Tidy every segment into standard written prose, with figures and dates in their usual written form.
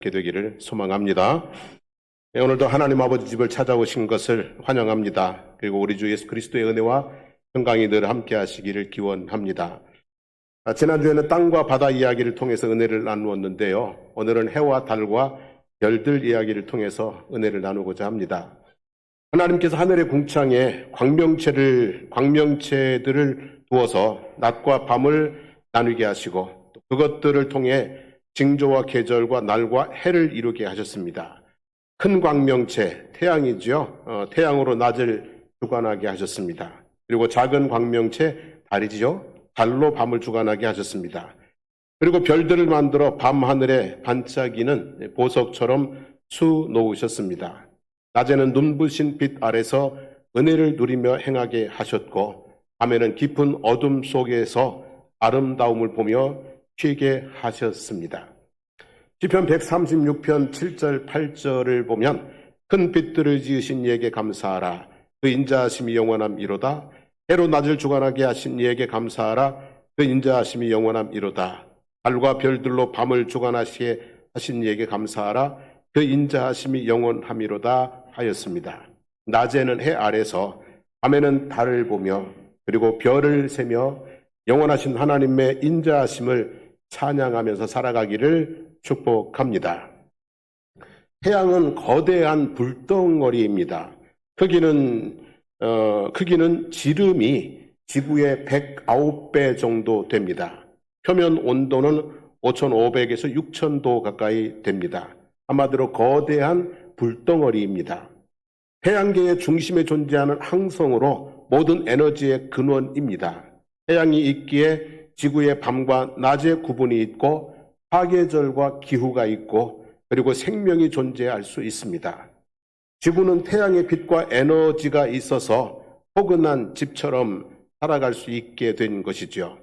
되기를 소망합니다. 오늘도 하나님 아버지 집을 찾아오신 것을 환영합니다. 그리고 우리 주 예수 그리스도의 은혜와 평강이 늘 함께 하시기를 기원합니다. 지난주에는 땅과 바다 이야기를 통해서 은혜를 나누었는데요. 오늘은 해와 달과 별들 이야기를 통해서 은혜를 나누고자 합니다. 하나님께서 하늘의 궁창에 광명체들을 두어서 낮과 밤을 나누게 하시고 또 그것들을 통해 징조와 계절과 날과 해를 이루게 하셨습니다. 큰 광명체, 태양이죠. 태양으로 낮을 주관하게 하셨습니다. 그리고 작은 광명체, 달이죠. 달로 밤을 주관하게 하셨습니다. 그리고 별들을 만들어 밤하늘에 반짝이는 보석처럼 수놓으셨습니다. 낮에는 눈부신 빛 아래서 은혜를 누리며 행하게 하셨고 밤에는 깊은 어둠 속에서 아름다움을 보며 쉬게 하셨습니다. 시편 136편 7절 8절을 보면 큰 빛들을 지으신 이에게 감사하라. 그 인자하심이 영원함이로다. 해로 낮을 주관하게 하신 이에게 감사하라. 그 인자하심이 영원함이로다. 달과 별들로 밤을 주관하시게 하신 이에게 감사하라. 그 인자하심이 영원함이로다 하였습니다. 낮에는 해 아래서 밤에는 달을 보며 그리고 별을 세며 영원하신 하나님의 인자하심을 찬양하면서 살아가기를 축복합니다. 태양은 거대한 불덩어리입니다. 크기는 지름이 지구의 109배 정도 됩니다. 표면 온도는 5,500에서 6,000도 가까이 됩니다. 한마디로 거대한 불덩어리입니다. 태양계의 중심에 존재하는 항성으로 모든 에너지의 근원입니다. 태양이 있기에 지구의 밤과 낮의 구분이 있고 사계절과 기후가 있고 그리고 생명이 존재할 수 있습니다. 지구는 태양의 빛과 에너지가 있어서 포근한 집처럼 살아갈 수 있게 된 것이죠.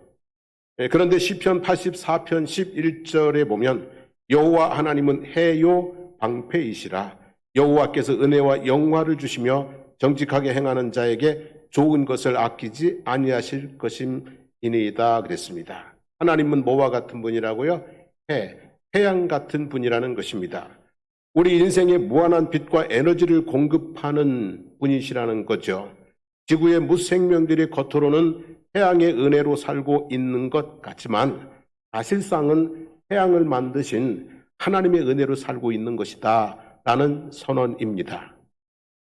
그런데 시편 84편 11절에 보면 여호와 하나님은 해요 방패이시라. 여호와께서 은혜와 영화를 주시며 정직하게 행하는 자에게 좋은 것을 아끼지 아니하실 것임이니이다 그랬습니다. 하나님은 뭐와 같은 분이라고요? 태양 같은 분이라는 것입니다. 우리 인생에 무한한 빛과 에너지를 공급하는 분이시라는 거죠. 지구의 무생명들이 겉으로는 태양의 은혜로 살고 있는 것 같지만 사실상은 태양을 만드신 하나님의 은혜로 살고 있는 것이다 라는 선언입니다.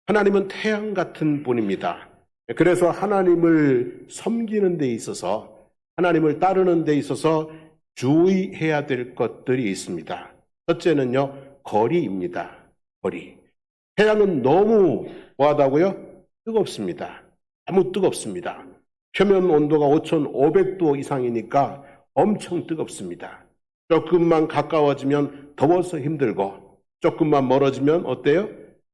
하나님은 태양 같은 분입니다. 그래서 하나님을 섬기는 데 있어서 하나님을 따르는 데 있어서 주의해야 될 것들이 있습니다. 첫째는요, 거리입니다. 거리. 태양은 너무 뭐하다고요? 뜨겁습니다. 너무 뜨겁습니다. 표면 온도가 5,500도 이상이니까 엄청 뜨겁습니다. 조금만 가까워지면 더워서 힘들고 조금만 멀어지면 어때요?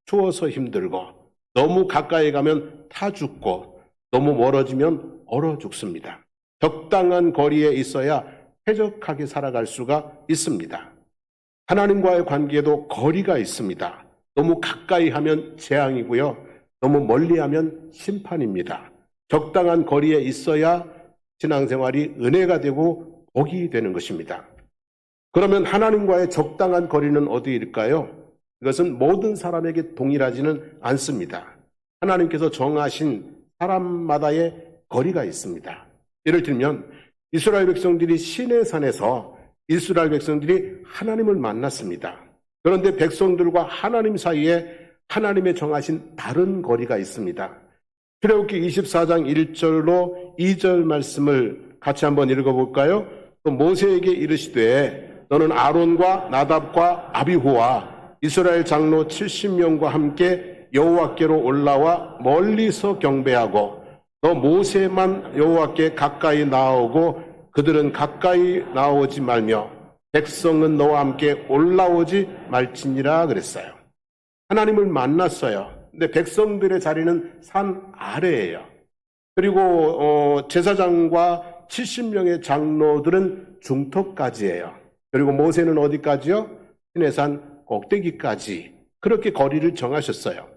추워서 힘들고 너무 가까이 가면 타 죽고 너무 멀어지면 얼어 죽습니다. 적당한 거리에 있어야 쾌적하게 살아갈 수가 있습니다. 하나님과의 관계에도 거리가 있습니다. 너무 가까이 하면 재앙이고요. 너무 멀리 하면 심판입니다. 적당한 거리에 있어야 신앙생활이 은혜가 되고 복이 되는 것입니다. 그러면 하나님과의 적당한 거리는 어디일까요? 이것은 모든 사람에게 동일하지는 않습니다. 하나님께서 정하신 사람마다의 거리가 있습니다. 예를 들면 이스라엘 백성들이 시내산에서 이스라엘 백성들이 하나님을 만났습니다. 그런데 백성들과 하나님 사이에 하나님의 정하신 다른 거리가 있습니다. 출애굽기 24장 1절로 2절 말씀을 같이 한번 읽어볼까요? 또 모세에게 이르시되 너는 아론과 나답과 아비후와 이스라엘 장로 70명과 함께 여호와께로 올라와 멀리서 경배하고 너 모세만 여호와께 가까이 나아오고 그들은 가까이 나오지 말며 백성은 너와 함께 올라오지 말지니라 그랬어요. 하나님을 만났어요. 근데 백성들의 자리는 산 아래예요. 그리고 제사장과 70명의 장로들은 중턱까지예요. 그리고 모세는 어디까지요? 시내산 꼭대기까지 그렇게 거리를 정하셨어요.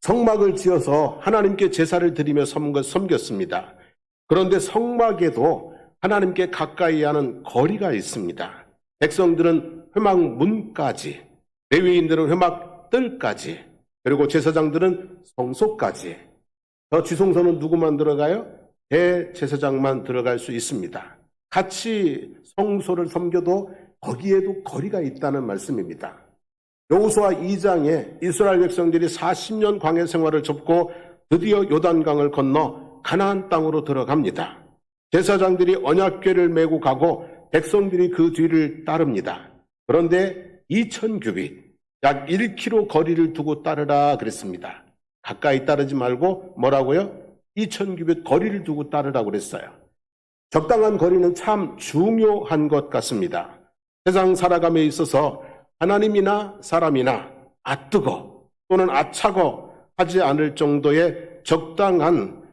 성막을 지어서 하나님께 제사를 드리며 섬겼습니다. 그런데 성막에도 하나님께 가까이 하는 거리가 있습니다. 백성들은 회막문까지, 레위인들은 회막뜰까지, 그리고 제사장들은 성소까지. 저 지성소는 누구만 들어가요? 대제사장만 들어갈 수 있습니다. 같이 성소를 섬겨도 거기에도 거리가 있다는 말씀입니다. 여호수아 2장에 이스라엘 백성들이 40년 광야 생활을 접고 드디어 요단강을 건너 가나안 땅으로 들어갑니다. 제사장들이 언약궤를 메고 가고 백성들이 그 뒤를 따릅니다. 그런데 2000규빗, 약 1km 거리를 두고 따르라 그랬습니다. 가까이 따르지 말고 뭐라고요? 2000규빗 거리를 두고 따르라고 그랬어요. 적당한 거리는 참 중요한 것 같습니다. 세상 살아감에 있어서 하나님이나 사람이나 아뜨거 또는 아차거 하지 않을 정도의 적당한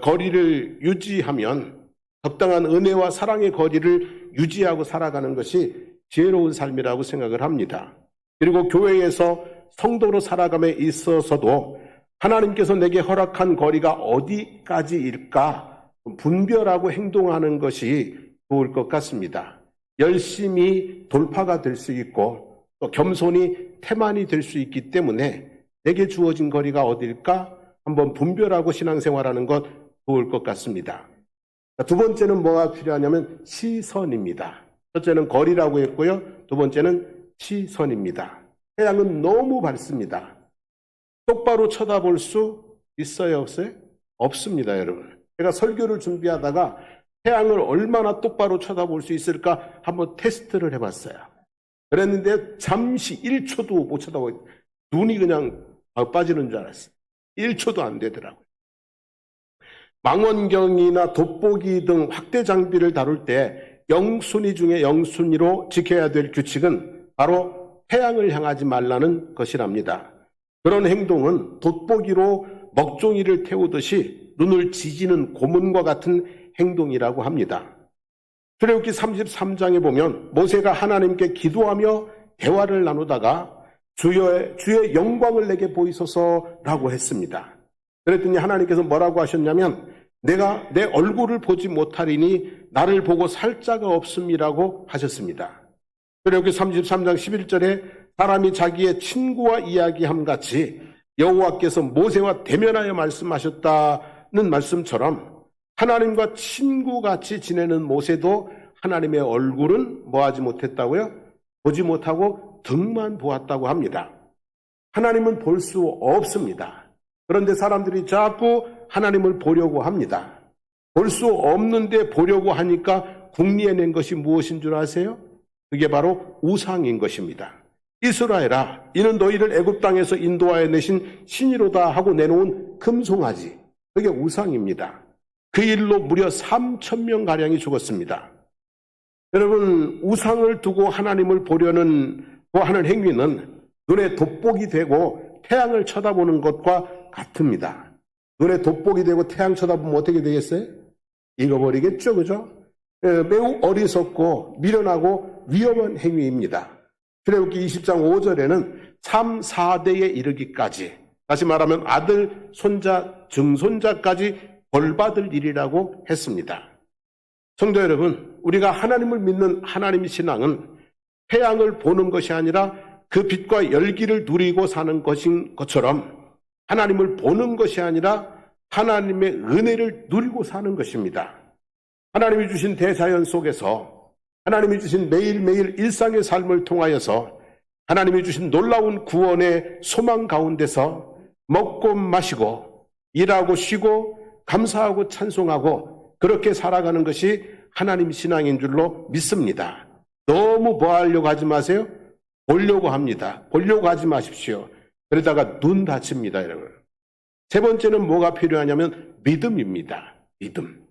거리를 유지하면, 적당한 은혜와 사랑의 거리를 유지하고 살아가는 것이 지혜로운 삶이라고 생각을 합니다. 그리고 교회에서 성도로 살아감에 있어서도 하나님께서 내게 허락한 거리가 어디까지일까 분별하고 행동하는 것이 좋을 것 같습니다. 열심히 돌파가 될 수 있고 또 겸손히 태만이 될 수 있기 때문에 내게 주어진 거리가 어딜까 한번 분별하고 신앙생활하는 것 좋을 것 같습니다. 두 번째는 뭐가 필요하냐면 시선입니다. 첫째는 거리라고 했고요. 두 번째는 시선입니다. 태양은 너무 밝습니다. 똑바로 쳐다볼 수 있어요, 없어요? 없습니다, 여러분. 제가 설교를 준비하다가 태양을 얼마나 똑바로 쳐다볼 수 있을까 한번 테스트를 해봤어요. 그랬는데 잠시 1초도 못 쳐다보고 눈이 그냥 빠지는 줄 알았어요. 1초도 안 되더라고요. 망원경이나 돋보기 등 확대 장비를 다룰 때 영순위 중에 영순위로 지켜야 될 규칙은 바로 태양을 향하지 말라는 것이랍니다. 그런 행동은 돋보기로 먹종이를 태우듯이 눈을 지지는 고문과 같은 행동이라고 합니다. 출애굽기 33장에 보면 모세가 하나님께 기도하며 대화를 나누다가 주의 영광을 내게 보이소서라고 했습니다. 그랬더니 하나님께서 뭐라고 하셨냐면 내가 내 얼굴을 보지 못하리니 나를 보고 살 자가 없음이라고 하셨습니다. 출애굽기 33장 11절에 사람이 자기의 친구와 이야기함 같이 여호와께서 모세와 대면하여 말씀하셨다는 말씀처럼 하나님과 친구같이 지내는 모세도 하나님의 얼굴은 뭐하지 못했다고요? 보지 못하고 등만 보았다고 합니다. 하나님은 볼 수 없습니다. 그런데 사람들이 자꾸 하나님을 보려고 합니다. 볼 수 없는데 보려고 하니까 궁리해낸 것이 무엇인 줄 아세요? 그게 바로 우상인 것입니다. 이스라엘아, 이는 너희를 애굽 땅에서 인도하여 내신 신이로다 하고 내놓은 금송아지, 그게 우상입니다. 그 일로 무려 3,000명가량이 죽었습니다. 여러분, 우상을 두고 하나님을 보려는 하는 행위는 눈에 돋보기 되고 태양을 쳐다보는 것과 같습니다. 눈에 돋보기 되고 태양 쳐다보면 어떻게 되겠어요? 익어버리겠죠, 그죠? 매우 어리석고 미련하고 위험한 행위입니다. 출애굽기 20장 5절에는 3, 4대에 이르기까지, 다시 말하면 아들, 손자, 증손자까지 벌받을 일이라고 했습니다. 성도 여러분, 우리가 하나님을 믿는 하나님의 신앙은 태양을 보는 것이 아니라 그 빛과 열기를 누리고 사는 것인 것처럼 하나님을 보는 것이 아니라 하나님의 은혜를 누리고 사는 것입니다. 하나님이 주신 대자연 속에서, 하나님이 주신 매일매일 일상의 삶을 통하여서, 하나님이 주신 놀라운 구원의 소망 가운데서 먹고 마시고 일하고 쉬고 감사하고 찬송하고 그렇게 살아가는 것이 하나님 신앙인 줄로 믿습니다. 너무 뭐 하려고 하지 마세요. 보려고 합니다. 보려고 하지 마십시오. 그러다가 눈 다칩니다, 여러분. 세 번째는 뭐가 필요하냐면 믿음입니다. 믿음.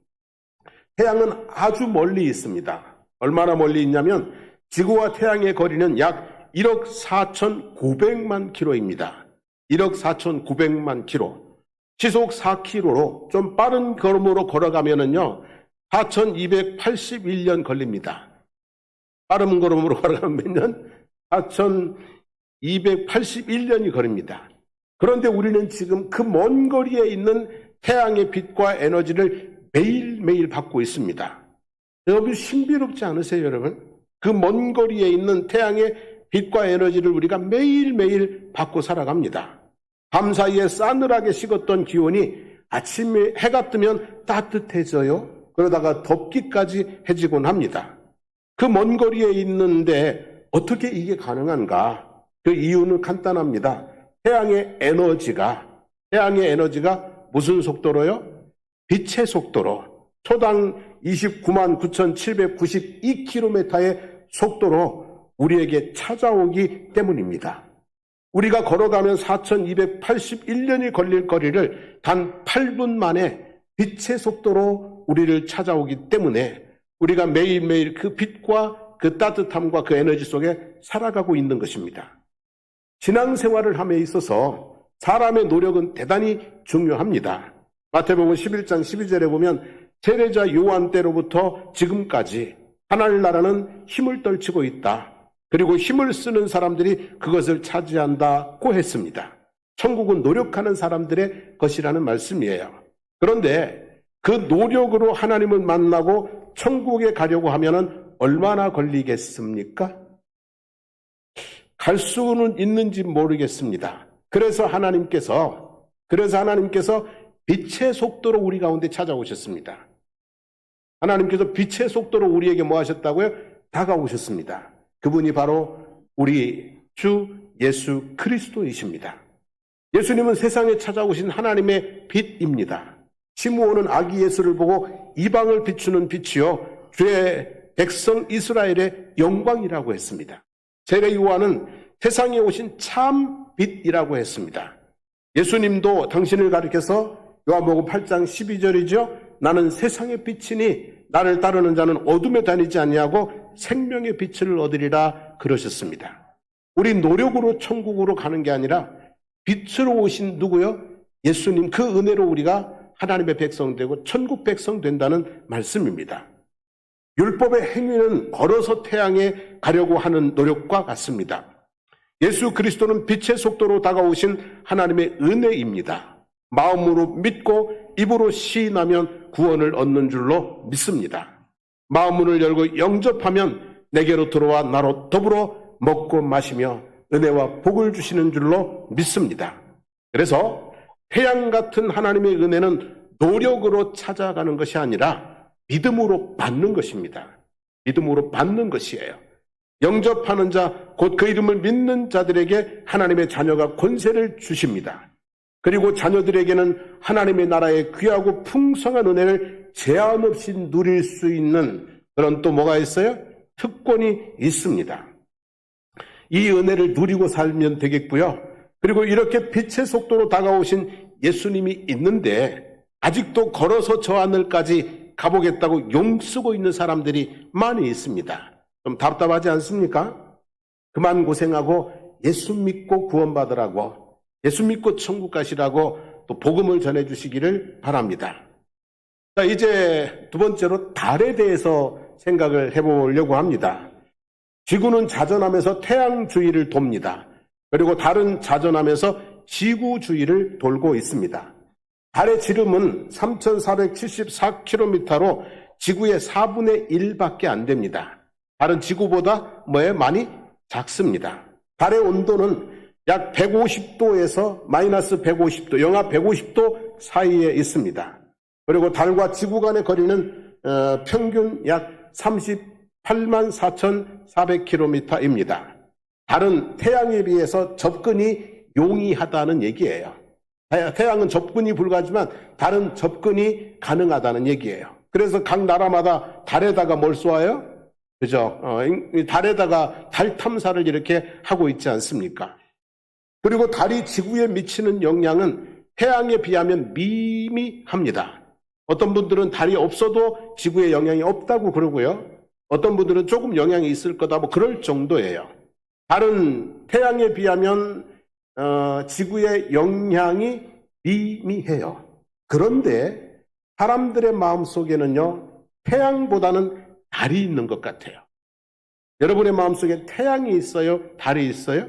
태양은 아주 멀리 있습니다. 얼마나 멀리 있냐면 지구와 태양의 거리는 약 1억 4,900만 킬로입니다. 1억 4,900만 킬로. 시속 4km로 좀 빠른 걸음으로 걸어가면은요, 4,281년 걸립니다. 빠른 걸음으로 걸어가면 몇 년? 4,281년이 걸립니다. 그런데 우리는 지금 그 먼 거리에 있는 태양의 빛과 에너지를 매일매일 받고 있습니다. 여러분 신비롭지 않으세요, 여러분? 그 먼 거리에 있는 태양의 빛과 에너지를 우리가 매일매일 받고 살아갑니다. 밤 사이에 싸늘하게 식었던 기온이 아침에 해가 뜨면 따뜻해져요. 그러다가 덥기까지 해지곤 합니다. 그 먼 거리에 있는데 어떻게 이게 가능한가? 그 이유는 간단합니다. 태양의 에너지가 무슨 속도로요? 빛의 속도로 초당 29만 9,792km의 속도로 우리에게 찾아오기 때문입니다. 우리가 걸어가면 4,281년이 걸릴 거리를 단 8분 만에 빛의 속도로 우리를 찾아오기 때문에 우리가 매일매일 그 빛과 그 따뜻함과 그 에너지 속에 살아가고 있는 것입니다. 신앙생활을 함에 있어서 사람의 노력은 대단히 중요합니다. 마태복음 11장 12절에 보면 세례자 요한 때로부터 지금까지 하늘나라는 힘을 떨치고 있다. 그리고 힘을 쓰는 사람들이 그것을 차지한다고 했습니다. 천국은 노력하는 사람들의 것이라는 말씀이에요. 그런데 그 노력으로 하나님을 만나고 천국에 가려고 하면 얼마나 걸리겠습니까? 갈 수는 있는지 모르겠습니다. 그래서 하나님께서 빛의 속도로 우리 가운데 찾아오셨습니다. 하나님께서 빛의 속도로 우리에게 뭐 하셨다고요? 다가오셨습니다. 그분이 바로 우리 주 예수 그리스도이십니다. 예수님은 세상에 찾아오신 하나님의 빛입니다. 시므온은 아기 예수를 보고 이방을 비추는 빛이요 주의 백성 이스라엘의 영광이라고 했습니다. 세례 요한은 세상에 오신 참 빛이라고 했습니다. 예수님도 당신을 가리켜서 요한복음 8장 12절이죠. 나는 세상의 빛이니 나를 따르는 자는 어둠에 다니지 아니하고 생명의 빛을 얻으리라 그러셨습니다. 우리 노력으로 천국으로 가는 게 아니라 빛으로 오신 누구요? 예수님, 그 은혜로 우리가 하나님의 백성 되고 천국 백성 된다는 말씀입니다. 율법의 행위는 걸어서 태양에 가려고 하는 노력과 같습니다. 예수 그리스도는 빛의 속도로 다가오신 하나님의 은혜입니다. 마음으로 믿고 입으로 시인하면 구원을 얻는 줄로 믿습니다. 마음문을 열고 영접하면 내게로 들어와 나로 더불어 먹고 마시며 은혜와 복을 주시는 줄로 믿습니다. 그래서 태양 같은 하나님의 은혜는 노력으로 찾아가는 것이 아니라 믿음으로 받는 것입니다. 믿음으로 받는 것이에요. 영접하는 자, 곧 그 이름을 믿는 자들에게 하나님의 자녀가 권세를 주십니다. 그리고 자녀들에게는 하나님의 나라의 귀하고 풍성한 은혜를 제한 없이 누릴 수 있는 그런 또 뭐가 있어요? 특권이 있습니다. 이 은혜를 누리고 살면 되겠고요. 그리고 이렇게 빛의 속도로 다가오신 예수님이 있는데 아직도 걸어서 저 하늘까지 가보겠다고 용쓰고 있는 사람들이 많이 있습니다. 좀 답답하지 않습니까? 그만 고생하고 예수 믿고 구원받으라고, 예수 믿고 천국 가시라고 또 복음을 전해주시기를 바랍니다. 자, 이제 두 번째로 달에 대해서 생각을 해보려고 합니다. 지구는 자전하면서 태양 주위를 돕니다. 그리고 달은 자전하면서 지구 주위를 돌고 있습니다. 달의 지름은 3,474km로 지구의 4분의 1밖에 안 됩니다. 달은 지구보다 많이 작습니다. 달의 온도는 약 150도에서 마이너스 150도, 영하 150도 사이에 있습니다. 그리고 달과 지구 간의 거리는 평균 약 38만 4,400km입니다. 달은 태양에 비해서 접근이 용이하다는 얘기예요. 태양은 접근이 불가하지만 달은 접근이 가능하다는 얘기예요. 그래서 각 나라마다 달에다가 뭘 쏘아요? 그죠? 달에다가 달 탐사를 이렇게 하고 있지 않습니까? 그리고 달이 지구에 미치는 영향은 태양에 비하면 미미합니다. 어떤 분들은 달이 없어도 지구에 영향이 없다고 그러고요. 어떤 분들은 조금 영향이 있을 거다 뭐 그럴 정도예요. 달은 태양에 비하면 지구의 영향이 미미해요. 그런데 사람들의 마음속에는요, 태양보다는 달이 있는 것 같아요. 여러분의 마음속에 태양이 있어요? 달이 있어요?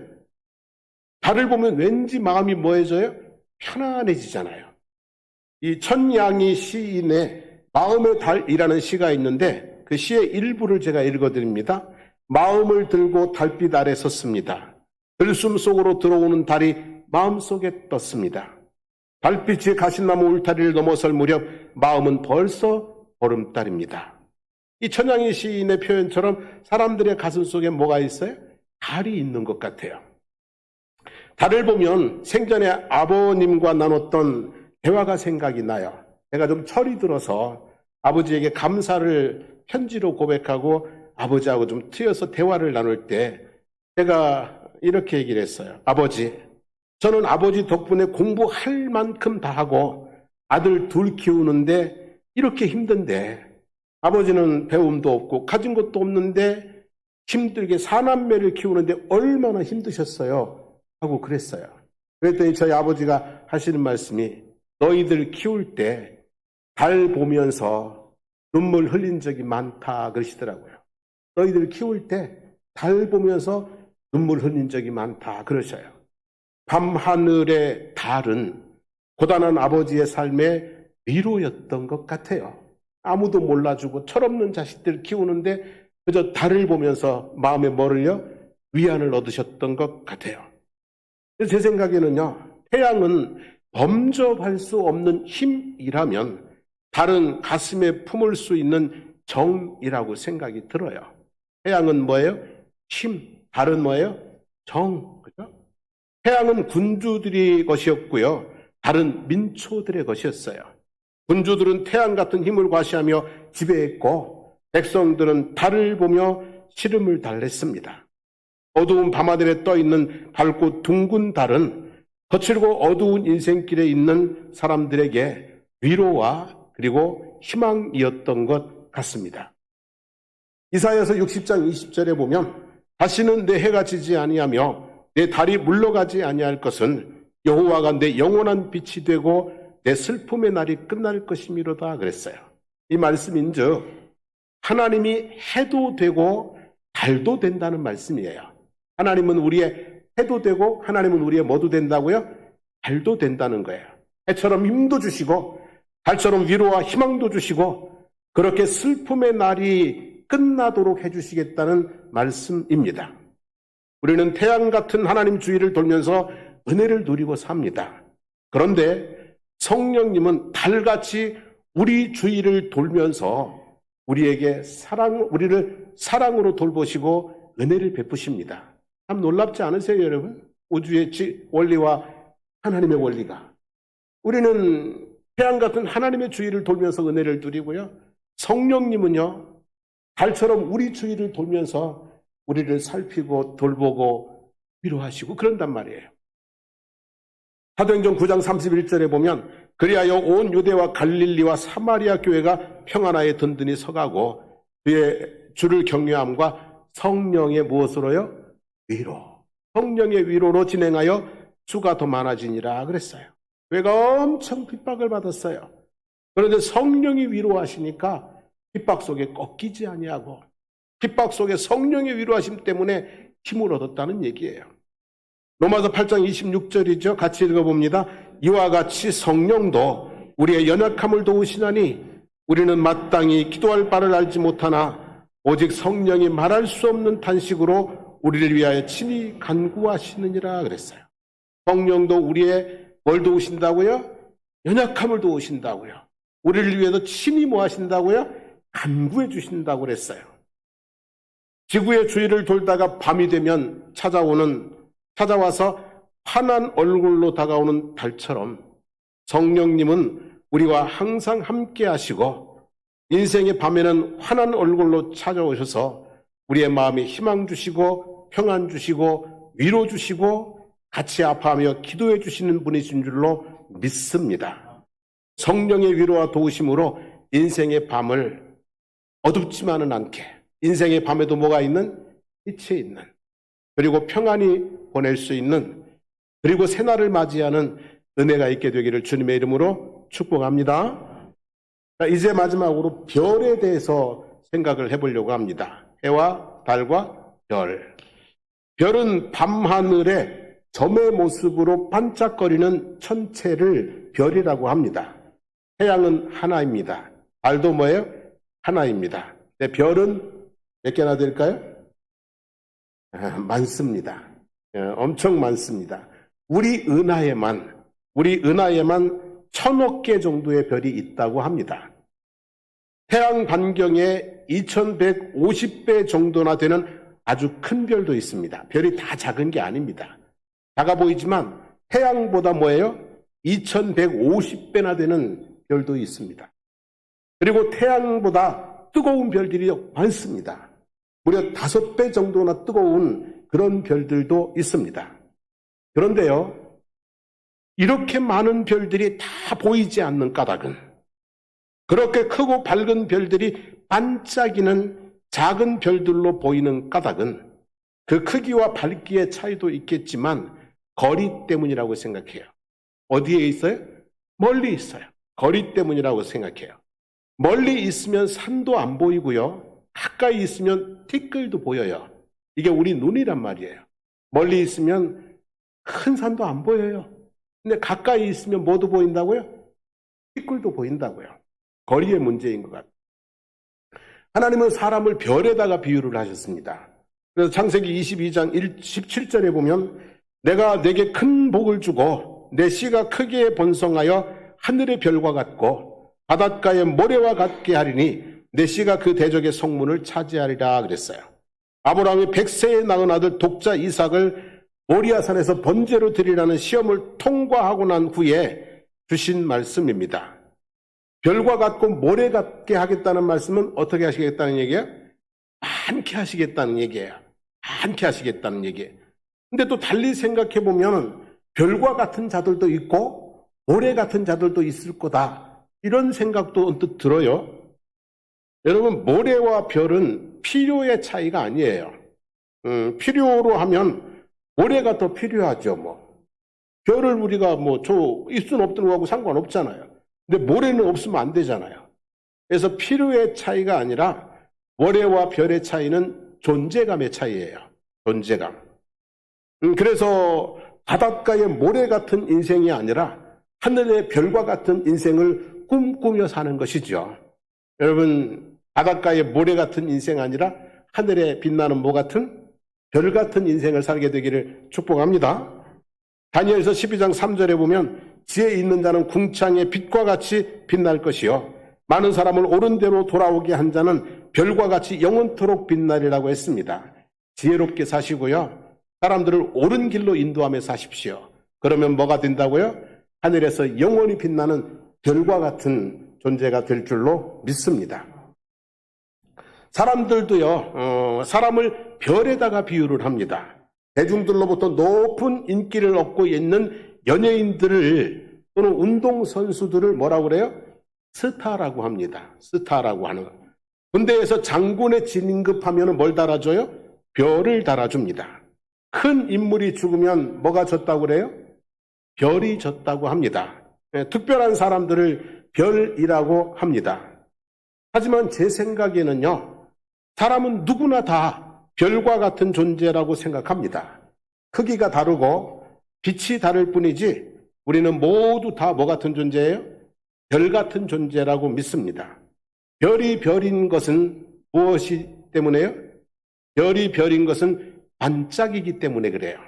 달을 보면 왠지 마음이 뭐해져요? 편안해지잖아요. 이 천양희 시인의 마음의 달이라는 시가 있는데 그 시의 일부를 제가 읽어드립니다. 마음을 들고 달빛 아래 섰습니다. 들숨 속으로 들어오는 달이 마음속에 떴습니다. 달빛이 가시나무 울타리를 넘어설 무렵 마음은 벌써 보름달입니다. 이 천양희 시인의 표현처럼 사람들의 가슴 속에 뭐가 있어요? 달이 있는 것 같아요. 달을 보면 생전에 아버님과 나눴던 대화가 생각이 나요. 제가 좀 철이 들어서 아버지에게 감사를 편지로 고백하고 아버지하고 좀 트여서 대화를 나눌 때 제가 이렇게 얘기를 했어요. 아버지, 저는 아버지 덕분에 공부할 만큼 다 하고 아들 둘 키우는데 이렇게 힘든데 아버지는 배움도 없고 가진 것도 없는데 힘들게 사남매를 키우는데 얼마나 힘드셨어요? 하고 그랬어요. 그랬더니 저희 아버지가 하시는 말씀이 너희들 키울 때 달 보면서 눈물 흘린 적이 많다 그러시더라고요. 너희들 키울 때 달 보면서 눈물 흘린 적이 많다 그러셔요. 밤하늘의 달은 고단한 아버지의 삶의 위로였던 것 같아요. 아무도 몰라주고 철없는 자식들 키우는데 그저 달을 보면서 마음에 뭐를요? 위안을 얻으셨던 것 같아요. 제 생각에는요, 태양은 범접할 수 없는 힘이라면 달은 가슴에 품을 수 있는 정이라고 생각이 들어요. 태양은 뭐예요? 힘. 달은 뭐예요? 정. 그죠? 태양은 군주들의 것이었고요. 달은 민초들의 것이었어요. 군주들은 태양 같은 힘을 과시하며 지배했고 백성들은 달을 보며 시름을 달랬습니다. 어두운 밤하늘에 떠있는 밝고 둥근 달은 거칠고 어두운 인생길에 있는 사람들에게 위로와 그리고 희망이었던 것 같습니다. 이사야서 60장 20절에 보면 다시는 내 해가 지지 아니하며 내 달이 물러가지 아니할 것은 여호와가 내 영원한 빛이 되고 내 슬픔의 날이 끝날 것이미로다 그랬어요. 이 말씀인즉 하나님이 해도 되고 달도 된다는 말씀이에요. 하나님은 우리의 해도 되고 하나님은 우리의 뭐도 된다고요? 달도 된다는 거예요. 해처럼 힘도 주시고 달처럼 위로와 희망도 주시고 그렇게 슬픔의 날이 끝나도록 해주시겠다는 말씀입니다. 우리는 태양 같은 하나님 주위를 돌면서 은혜를 누리고 삽니다. 그런데 성령님은 달같이 우리 주위를 돌면서 우리에게 우리를 사랑으로 돌보시고 은혜를 베푸십니다. 참 놀랍지 않으세요, 여러분? 우주의 원리와 하나님의 원리가. 우리는 태양 같은 하나님의 주위를 돌면서 은혜를 누리고요. 성령님은요, 달처럼 우리 주위를 돌면서 우리를 살피고 돌보고 위로하시고 그런단 말이에요. 사도행전 9장 31절에 보면 그리하여 온 유대와 갈릴리와 사마리아 교회가 평안하에 든든히 서가고 그의 주를 경외함과 성령의 무엇으로요? 위로. 성령의 위로로 진행하여 수가 더 많아지니라 그랬어요. 교회가 엄청 핍박을 받았어요. 그런데 성령이 위로하시니까 핍박 속에 꺾이지 아니하고 핍박 속에 성령의 위로하심 때문에 힘을 얻었다는 얘기예요. 로마서 8장 26절이죠. 같이 읽어봅니다. 이와 같이 성령도 우리의 연약함을 도우시나니 우리는 마땅히 기도할 바를 알지 못하나 오직 성령이 말할 수 없는 탄식으로 우리를 위하여 친히 간구하시느니라 그랬어요. 성령도 우리의 뭘 도우신다고요? 연약함을 도우신다고요. 우리를 위해서 친히 뭐 하신다고요? 간구해 주신다고 그랬어요. 지구의 주위를 돌다가 밤이 되면 찾아와서 환한 얼굴로 다가오는 달처럼 성령님은 우리와 항상 함께 하시고 인생의 밤에는 환한 얼굴로 찾아오셔서 우리의 마음에 희망 주시고 평안 주시고 위로 주시고 같이 아파하며 기도해 주시는 분이신 줄로 믿습니다. 성령의 위로와 도우심으로 인생의 밤을 어둡지만은 않게 인생의 밤에도 뭐가 있는? 빛이 있는 그리고 평안히 보낼 수 있는 그리고 새날을 맞이하는 은혜가 있게 되기를 주님의 이름으로 축복합니다. 이제 마지막으로 별에 대해서 생각을 해보려고 합니다. 해와 달과 별. 별은 밤하늘에 점의 모습으로 반짝거리는 천체를 별이라고 합니다. 태양은 하나입니다. 달도 뭐예요? 하나입니다. 별은 몇 개나 될까요? 많습니다. 엄청 많습니다. 우리 은하에만 1000억 개 정도의 별이 있다고 합니다. 태양 반경의 2150배 정도나 되는 아주 큰 별도 있습니다. 별이 다 작은 게 아닙니다. 작아 보이지만 태양보다 뭐예요? 2150배나 되는 별도 있습니다. 그리고 태양보다 뜨거운 별들이 많습니다. 무려 5배 정도나 뜨거운 그런 별들도 있습니다. 그런데요, 이렇게 많은 별들이 다 보이지 않는 까닭은, 그렇게 크고 밝은 별들이 반짝이는 작은 별들로 보이는 까닭은 그 크기와 밝기의 차이도 있겠지만 거리 때문이라고 생각해요. 어디에 있어요? 멀리 있어요. 거리 때문이라고 생각해요. 멀리 있으면 산도 안 보이고요. 가까이 있으면 티끌도 보여요. 이게 우리 눈이란 말이에요. 멀리 있으면 큰 산도 안 보여요. 근데 가까이 있으면 뭐도 보인다고요? 티끌도 보인다고요. 거리의 문제인 것 같아요. 하나님은 사람을 별에다가 비유를 하셨습니다. 그래서 창세기 22장 17절에 보면 내가 내게 큰 복을 주고 내 씨가 크게 번성하여 하늘의 별과 같고 바닷가의 모래와 같게 하리니 내 씨가 그 대적의 성문을 차지하리라 그랬어요. 아브라함이 100세에 낳은 아들 독자 이삭을 모리아산에서 번제로 드리라는 시험을 통과하고 난 후에 주신 말씀입니다. 별과 같고 모래 같게 하겠다는 말씀은 어떻게 하시겠다는 얘기예요? 많게 하시겠다는 얘기예요. 많게 하시겠다는 얘기예요. 근데 또 달리 생각해 보면 별과 같은 자들도 있고 모래 같은 자들도 있을 거다. 이런 생각도 언뜻 들어요. 여러분, 모래와 별은 필요의 차이가 아니에요. 필요로 하면 모래가 더 필요하죠, 뭐. 별을 우리가 있든 없든 하고 상관없잖아요. 근데 모래는 없으면 안 되잖아요. 그래서 필요의 차이가 아니라 모래와 별의 차이는 존재감의 차이예요. 존재감. 그래서 바닷가의 모래 같은 인생이 아니라 하늘의 별과 같은 인생을 꿈꾸며 사는 것이죠. 여러분, 바닷가의 모래 같은 인생 아니라 하늘에 빛나는 뭐 같은? 별 같은 인생을 살게 되기를 축복합니다. 다니엘서 12장 3절에 보면 지혜 있는 자는 궁창의 빛과 같이 빛날 것이요 많은 사람을 옳은 대로 돌아오게 한 자는 별과 같이 영원토록 빛나리라고 했습니다. 지혜롭게 사시고요, 사람들을 옳은 길로 인도하며 사십시오. 그러면 뭐가 된다고요? 하늘에서 영원히 빛나는 별과 같은 존재가 될 줄로 믿습니다. 사람들도요, 사람을 별에다가 비유를 합니다. 대중들로부터 높은 인기를 얻고 있는 연예인들을 또는 운동선수들을 뭐라고 그래요? 스타라고 합니다. 스타라고 하는. 군대에서 장군에 진급하면 뭘 달아줘요? 별을 달아줍니다. 큰 인물이 죽으면 뭐가 졌다고 그래요? 별이 졌다고 합니다. 특별한 사람들을 별이라고 합니다. 하지만 제 생각에는요, 사람은 누구나 다 별과 같은 존재라고 생각합니다. 크기가 다르고 빛이 다를 뿐이지 우리는 모두 다 뭐 같은 존재예요? 별 같은 존재라고 믿습니다. 별이 별인 것은 무엇이 때문에요? 별이 별인 것은 반짝이기 때문에 그래요.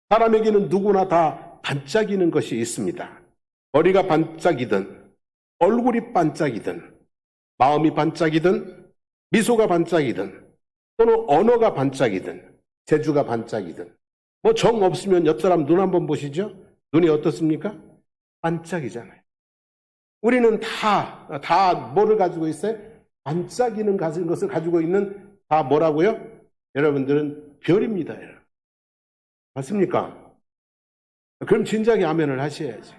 사람에게는 누구나 다 반짝이는 것이 있습니다. 머리가 반짝이든 얼굴이 반짝이든 마음이 반짝이든 미소가 반짝이든 또는 언어가 반짝이든 재주가 반짝이든 정 없으면 옆 사람 눈 한번 보시죠. 눈이 어떻습니까? 반짝이잖아요. 우리는 다 뭐를 가지고 있어요? 반짝이는 것을 가지고 있는 다 뭐라고요? 여러분들은 별입니다. 여러분. 맞습니까? 그럼 진작에 아멘을 하셔야지.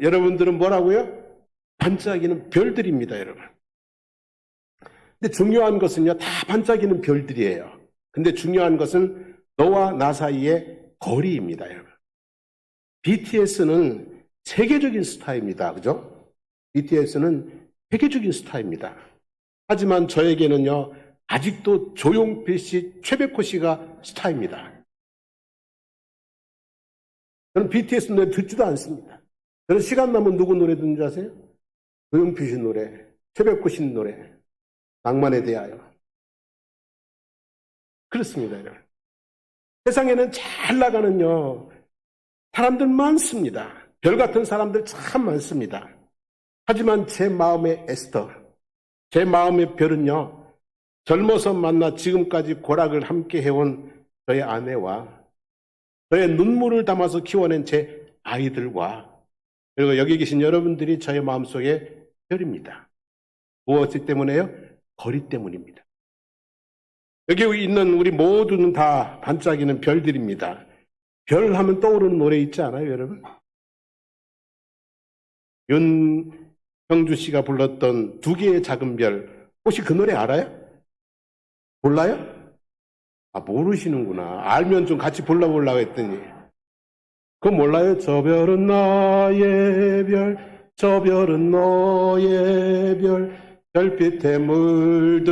여러분들은 뭐라고요? 반짝이는 별들입니다, 여러분. 근데 중요한 것은요, 다 반짝이는 별들이에요. 근데 중요한 것은 너와 나 사이의 거리입니다, 여러분. BTS는 세계적인 스타입니다. 그죠? BTS는 세계적인 스타입니다. 하지만 저에게는요, 아직도 조용필 씨, 최백호 씨가 스타입니다. 저는 BTS 노래 듣지도 않습니다. 저는 시간 나면 누구 노래 듣는지 아세요? 조용필 씨 노래, 최백호 씨 노래, 낭만에 대하여. 그렇습니다, 여러분. 세상에는 잘 나가는요, 사람들 많습니다. 별 같은 사람들 참 많습니다. 하지만 제 마음의 에스더, 제 마음의 별은요, 젊어서 만나 지금까지 고락을 함께 해온 저의 아내와 저의 눈물을 담아서 키워낸 제 아이들과 그리고 여기 계신 여러분들이 저의 마음속의 별입니다. 무엇 때문에요? 거리 때문입니다. 여기 있는 우리 모두는 다 반짝이는 별들입니다. 별 하면 떠오르는 노래 있지 않아요, 여러분? 윤형주 씨가 불렀던 두 개의 작은 별, 혹시 그 노래 알아요? 몰라요? 아, 모르시는구나. 알면 좀 같이 불러보려고 했더니. 그거 몰라요? 저 별은 나의 별, 저 별은 너의 별, 별빛에 물들은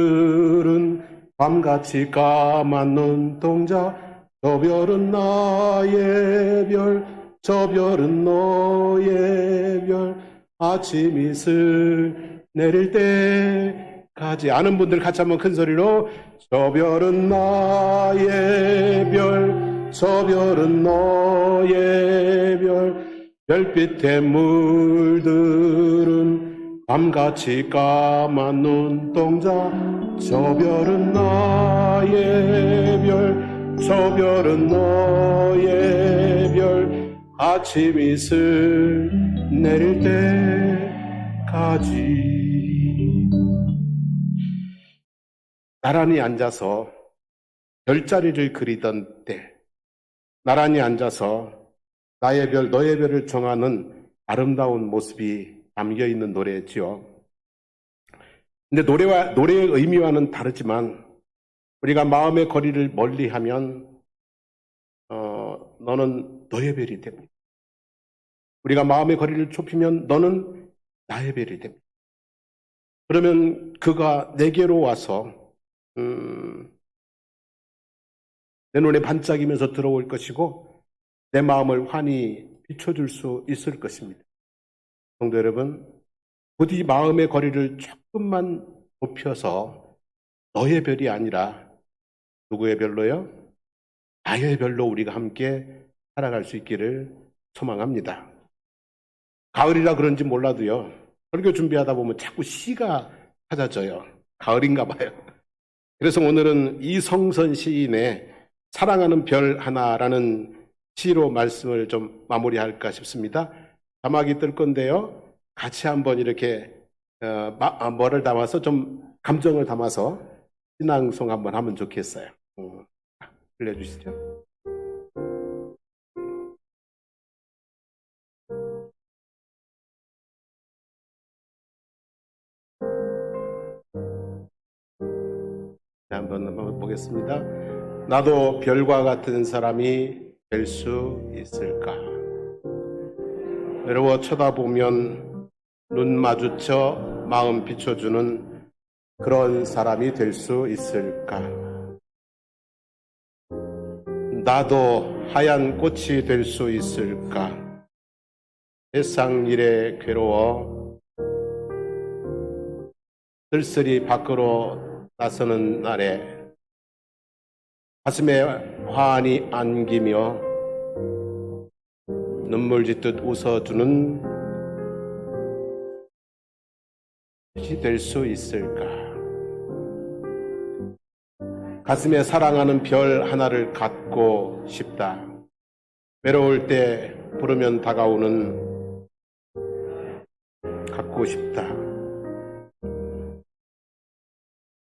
밤같이 까만 눈동자. 저 별은 나의 별, 저 별은 너의 별, 아침 이슬 내릴 때까지. 아는 분들 같이 한번 큰 소리로 저 별은 나의 별, 저 별은 너의 별, 별빛에 물들은 밤같이 까만 눈동자. 저 별은 나의 별, 저 별은 너의 별, 아침 이슬 내릴 때까지. 나란히 앉아서 별자리를 그리던 때, 나란히 앉아서 나의 별, 너의 별을 정하는 아름다운 모습이 담겨있는 노래지요. 근데 노래의 의미와는 다르지만 우리가 마음의 거리를 멀리하면 너는 너의 별이 됩니다. 우리가 마음의 거리를 좁히면 너는 나의 별이 됩니다. 그러면 그가 내게로 와서 내 눈에 반짝이면서 들어올 것이고 내 마음을 환히 비춰줄 수 있을 것입니다. 성도 여러분, 부디 마음의 거리를 조금만 좁혀서 너의 별이 아니라 누구의 별로요? 나의 별로 우리가 함께 살아갈 수 있기를 소망합니다. 가을이라 그런지 몰라도요, 설교 준비하다 보면 자꾸 시가 찾아져요. 가을인가 봐요. 그래서 오늘은 이성선 시인의 사랑하는 별 하나라는 시로 말씀을 좀 마무리할까 싶습니다. 자막이 뜰 건데요. 같이 한번 이렇게 뭐를 담아서 좀 감정을 담아서 신앙송 한번 하면 좋겠어요. 들려주시죠. 한번 보겠습니다. 나도 별과 같은 사람이 될 수 있을까? 외로워 쳐다보면 눈 마주쳐 마음 비춰주는 그런 사람이 될 수 있을까? 나도 하얀 꽃이 될 수 있을까? 세상 일에 괴로워 쓸쓸히 밖으로 나서는 날에 가슴에 환히 안기며 눈물 짓듯 웃어주는 것이 될 수 있을까? 가슴에 사랑하는 별 하나를 갖고 싶다. 외로울 때 부르면 다가오는 갖고 싶다.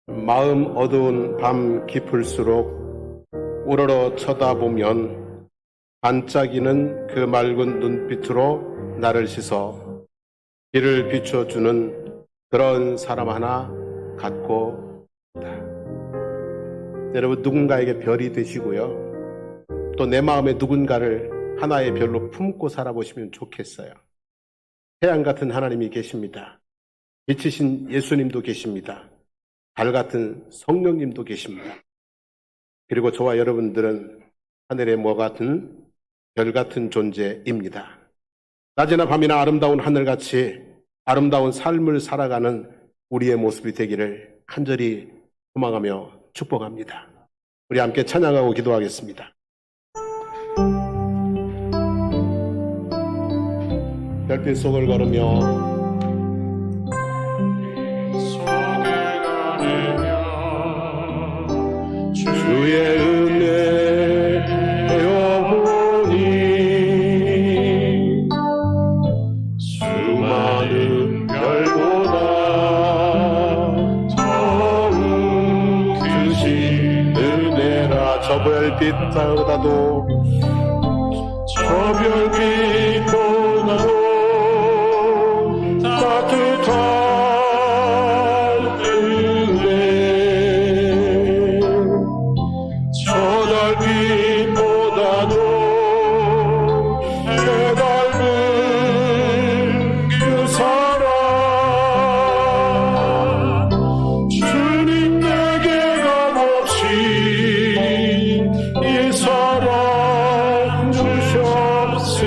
마음 어두운 밤 깊을수록 우러러 쳐다보면 반짝이는 그 맑은 눈빛으로 나를 씻어 길을 비춰주는 그런 사람 하나 갖고 있다. 여러분, 누군가에게 별이 되시고요. 또 내 마음에 누군가를 하나의 별로 품고 살아보시면 좋겠어요. 태양 같은 하나님이 계십니다. 빛이신 예수님도 계십니다. 달 같은 성령님도 계십니다. 그리고 저와 여러분들은 하늘의 뭐 같은 별 같은 존재입니다. 낮이나 밤이나 아름다운 하늘같이 아름다운 삶을 살아가는 우리의 모습이 되기를 간절히 소망하며 축복합니다. 우리 함께 찬양하고 기도하겠습니다. 별빛 속을 걸으며 주의 은혜 배워보니 수많은 별보다 더욱 크신 은혜라. 저 별빛보다도 따뜻한 은혜, 저 달빛보다도 해닮은 그 사랑, 주님 내게 값없이 이 사랑 주셨으니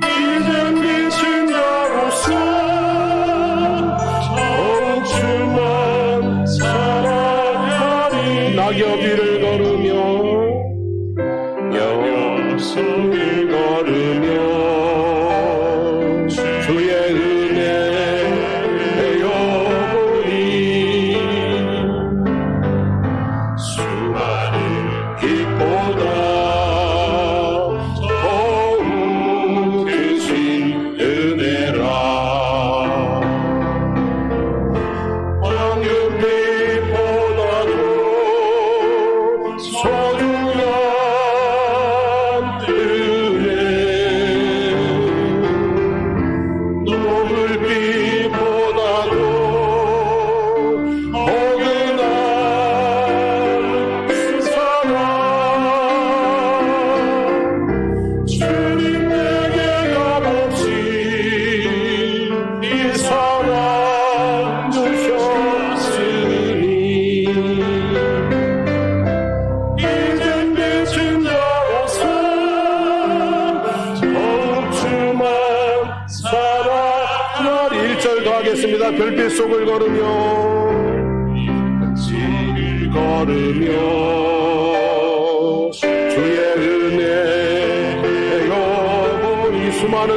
이젠 빛은 자로서 더욱 주만 사랑하리. 낙엽 위를 걸으며 영성을 걸으며 주의 은혜 배워보니 수많은 빛보다 더욱 크신 은혜라. 황금빛보다도 소중한 은혜, 노을빛보다도 포근한 사랑, 주님 내게 값없이 이 사랑 주셨으니 이젠 빛은 자로서 더욱 주만 사랑하리. 1절 더 하겠습니다. 별빛 속을 걸으며 길을 걸으며 주의 은혜 배워보니 수많은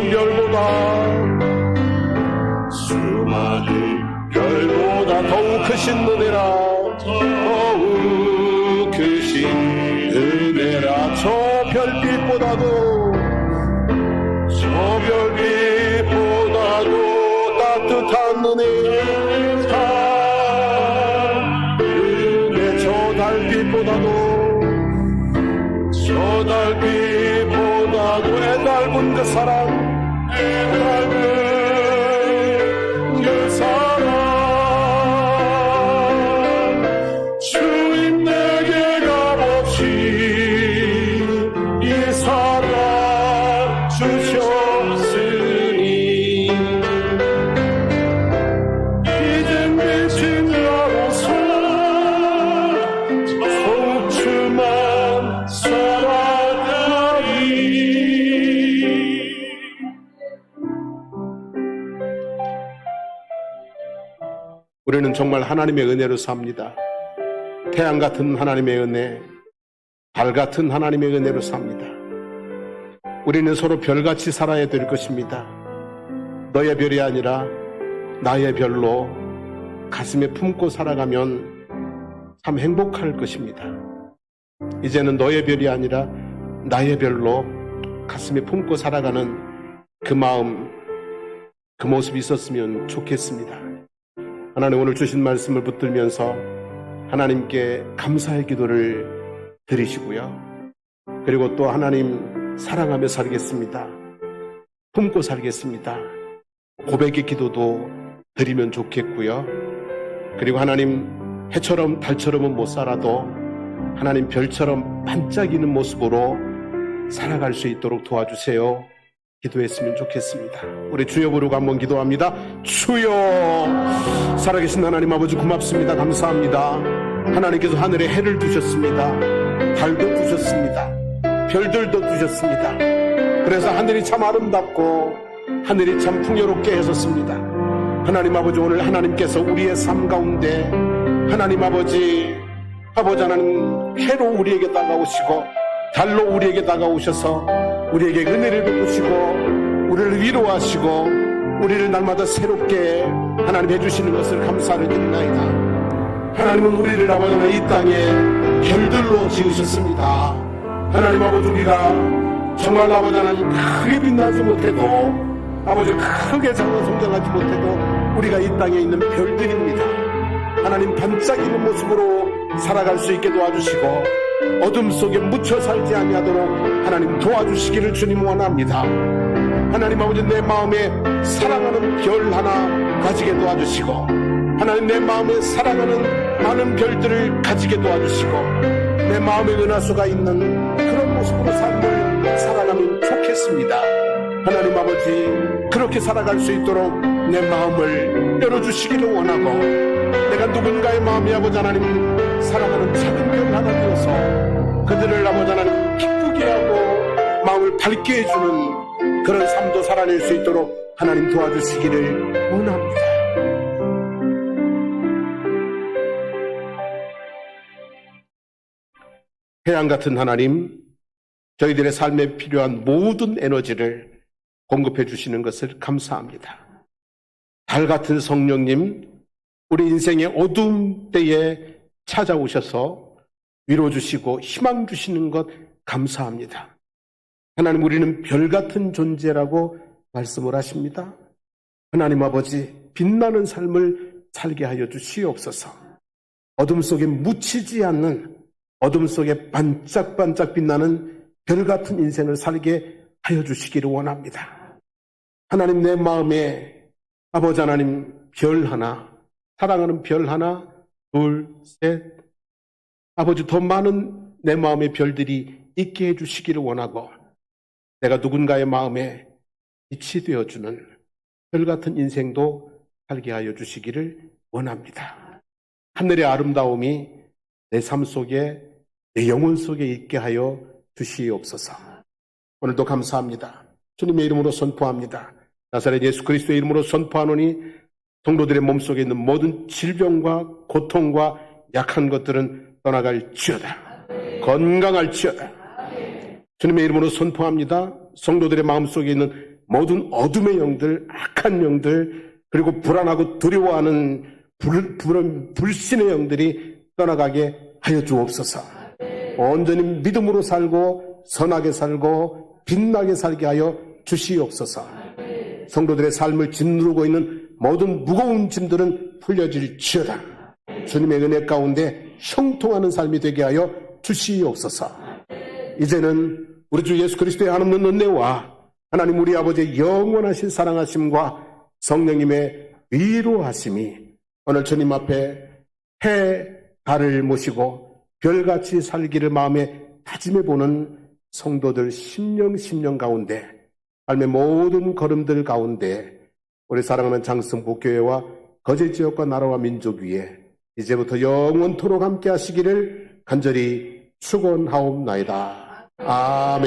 별보다 더욱 크신 은혜라. 더욱 크신 은혜라. 저 별빛보다도 따뜻한 은혜, 저 달빛보다도 애달은 그 사랑, 애달은 그 사랑, 주님 내게 값없이 이 사랑 주셨으니 이젠 빛은 자로서 더욱 주만 사랑하리. 우리는 정말 하나님의 은혜로 삽니다. 태양 같은 하나님의 은혜, 달 같은 하나님의 은혜로 삽니다. 우리는 서로 별같이 살아야 될 것입니다. 너의 별이 아니라 나의 별로 가슴에 품고 살아가면 참 행복할 것입니다. 이제는 너의 별이 아니라 나의 별로 가슴에 품고 살아가는 그 마음, 그 모습이 있었으면 좋겠습니다. 하나님, 오늘 주신 말씀을 붙들면서 하나님께 감사의 기도를 드리시고요. 그리고 또 하나님 사랑하며 살겠습니다. 품고 살겠습니다. 고백의 기도도 드리면 좋겠고요. 그리고 하나님, 해처럼 달처럼은 못 살아도 하나님 별처럼 반짝이는 모습으로 살아갈 수 있도록 도와주세요. 기도했으면 좋겠습니다. 우리 주여 부르고 한번 기도합니다. 주여, 살아계신 하나님 아버지 고맙습니다. 감사합니다. 하나님께서 하늘에 해를 두셨습니다. 달도 두셨습니다. 별들도 두셨습니다. 그래서 하늘이 참 아름답고 하늘이 참 풍요롭게 해줬습니다. 하나님 아버지, 오늘 하나님께서 우리의 삶 가운데 하나님 아버지 하나님 해로 우리에게 다가오시고 달로 우리에게 다가오셔서 우리에게 은혜를 베푸시고 우리를 위로하시고 우리를 날마다 새롭게 하나님 해주시는 것을 감사를 드리나이다. 하나님은 우리를 아버지 이 땅에 별들로 지으셨습니다. 하나님 아버지 우리가 정말 아버지 하나님 크게 빛나지 못해도 아버지 크게 자라 성장하지 못해도 우리가 이 땅에 있는 별들입니다. 하나님 반짝이는 모습으로 살아갈 수 있게 도와주시고 어둠 속에 묻혀 살지 아니하도록 하나님 도와주시기를 주님 원합니다. 하나님 아버지 내 마음에 사랑하는 별 하나 가지게 도와주시고 하나님 내 마음에 사랑하는 많은 별들을 가지게 도와주시고 내 마음에 은하수가 있는 그런 모습으로 삶을 살아가면 좋겠습니다. 하나님 아버지 그렇게 살아갈 수 있도록 내 마음을 열어주시기를 원하고 내가 누군가의 마음이 아버지 하나님 사랑하는 작은 별 하나 되어서 그들을 아버지 하나님 기쁘게 하고 마음을 밝게 해주는 그런 삶도 살아낼 수 있도록 하나님 도와주시기를 원합니다. 해양 같은 하나님, 저희들의 삶에 필요한 모든 에너지를 공급해 주시는 것을 감사합니다. 달 같은 성령님, 우리 인생의 어두운 때에 찾아오셔서 위로 주시고 희망 주시는 것 감사합니다. 하나님, 우리는 별 같은 존재라고 말씀을 하십니다. 하나님 아버지, 빛나는 삶을 살게 하여 주시옵소서. 어둠 속에 묻히지 않는, 어둠 속에 반짝반짝 빛나는 별 같은 인생을 살게 하여 주시기를 원합니다. 하나님, 내 마음에 아버지 하나님 별 하나, 사랑하는 별 하나, 둘, 셋, 아버지 더 많은 내 마음의 별들이 있게 해주시기를 원하고 내가 누군가의 마음에 빛이 되어주는 별 같은 인생도 살게 하여 주시기를 원합니다. 하늘의 아름다움이 내 삶 속에 내 영혼 속에 있게 하여 주시옵소서. 오늘도 감사합니다. 주님의 이름으로 선포합니다. 나사렛 예수 그리스도의 이름으로 선포하노니 성도들의 몸속에 있는 모든 질병과 고통과 약한 것들은 떠나갈지어다. 건강할지어다. 주님의 이름으로 선포합니다. 성도들의 마음속에 있는 모든 어둠의 영들, 악한 영들, 그리고 불안하고 두려워하는 불신의 영들이 떠나가게 하여 주옵소서. 온전히 믿음으로 살고 선하게 살고 빛나게 살게 하여 주시옵소서. 성도들의 삶을 짓누르고 있는 모든 무거운 짐들은 풀려질지어다. 주님의 은혜 가운데 형통하는 삶이 되게 하여 주시옵소서. 이제는 우리 주 예수 그리스도의 한없는 은혜와 하나님 우리 아버지의 영원하신 사랑하심과 성령님의 위로하심이 오늘 주님 앞에 해, 달을 모시고 별같이 살기를 마음에 다짐해보는 성도들 심령 가운데 삶의 모든 걸음들 가운데 우리 사랑하는 장성북교회와 거제지역과 나라와 민족 위에 이제부터 영원토록 함께 하시기를 간절히 축원하옵나이다. 아멘.